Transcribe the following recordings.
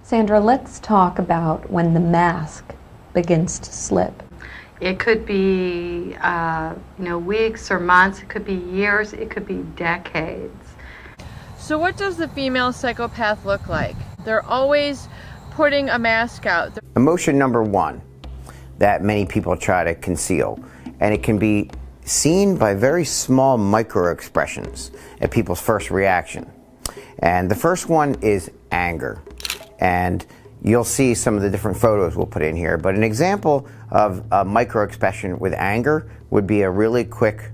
Sandra, let's talk about when the mask begins to slip. It could be, weeks or months. It could be years. It could be decades. So what does the female psychopath look like? They're always putting a mask out. Emotion number one that many people try to conceal, and it can be seen by very small micro expressions at people's first reaction. And the first one is anger. And you'll see some of the different photos we'll put in here, but an example of a micro expression with anger would be a really quick,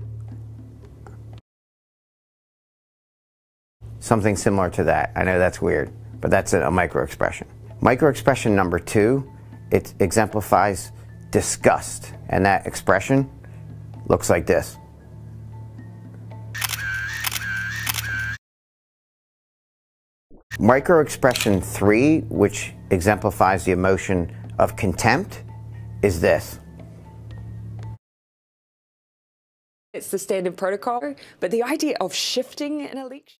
something similar to that. I know that's weird, but that's a micro expression. Micro expression number two, it exemplifies disgust, and that expression looks like this. Micro expression three, which exemplifies the emotion of contempt, is this. It's the standard protocol, but the idea of shifting an election,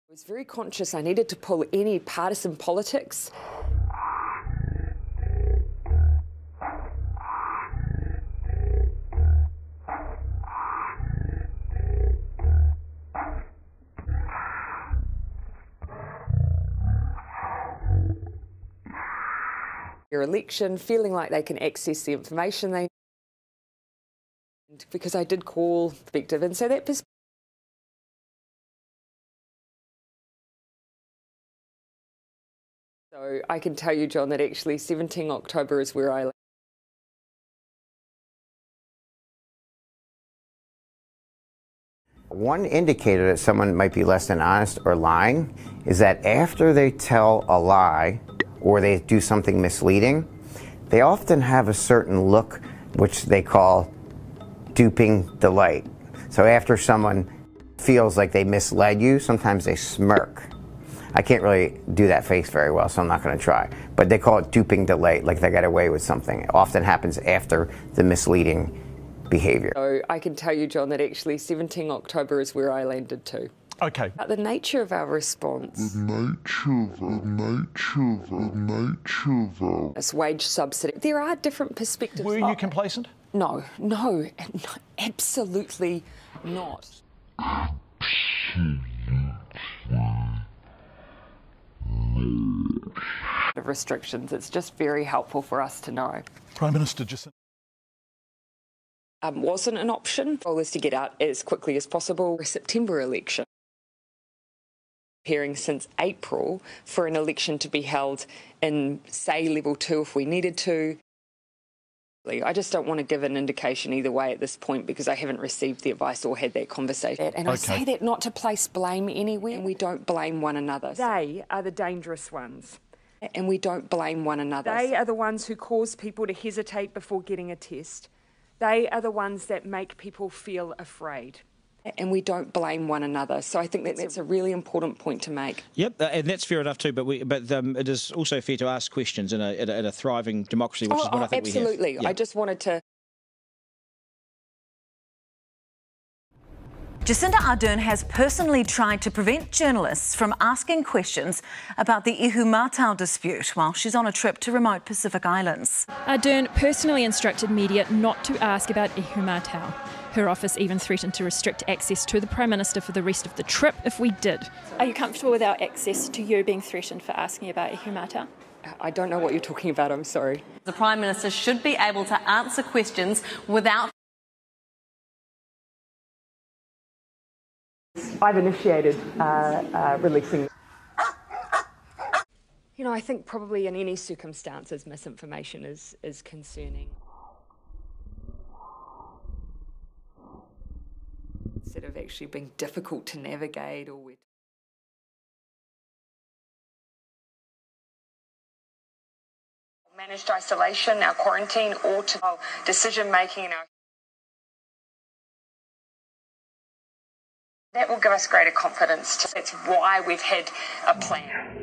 I was very conscious I needed to pull any partisan politics. Your election, feeling like they can access the information they need, because I did call perspective, and so that perspective. So I can tell you, John, that actually 17 October is where I landed. One indicator that someone might be less than honest or lying is that after they tell a lie or they do something misleading, they often have a certain look which they call duping delight. So after someone feels like they misled you, sometimes they smirk. I can't really do that face very well, so I'm not going to try. But they call it duping delight, like they got away with something. It often happens after the misleading behavior. So I can tell you, John, that actually 17 October is where I landed too. Okay. About the nature of our response. This wage subsidy. There are different perspectives. Were you complacent? No, absolutely not. Of restrictions, it's just very helpful for us to know. Prime Minister Jacinda. Wasn't an option. The goal is to get out as quickly as possible. A September election. Preparing since April for an election to be held in, say, level 2 if we needed to. I just don't want to give an indication either way at this point because I haven't received the advice or had that conversation. And I say that not to place blame anywhere, and we don't blame one another. They are the dangerous ones. And we don't blame one another. They are the ones who cause people to hesitate before getting a test. They are the ones that make people feel afraid. And we don't blame one another. So I think that's a really important point to make. Yep, and that's fair enough too, but it is also fair to ask questions in a thriving democracy, which is what I think absolutely. we have. Yeah. I just wanted to... Jacinda Ardern has personally tried to prevent journalists from asking questions about the Ihumātao dispute while she's on a trip to remote Pacific Islands. Ardern personally instructed media not to ask about Ihumātao. Her office even threatened to restrict access to the Prime Minister for the rest of the trip if we did. Are you comfortable with our access to you being threatened for asking about Ihumātao? I don't know what you're talking about, I'm sorry. The Prime Minister should be able to answer questions without... I've initiated releasing. You know, I think probably in any circumstances misinformation is concerning. Instead of actually being difficult to navigate or managed isolation, our quarantine, or to decision making in our... That will give us greater confidence. That's why we've had a plan.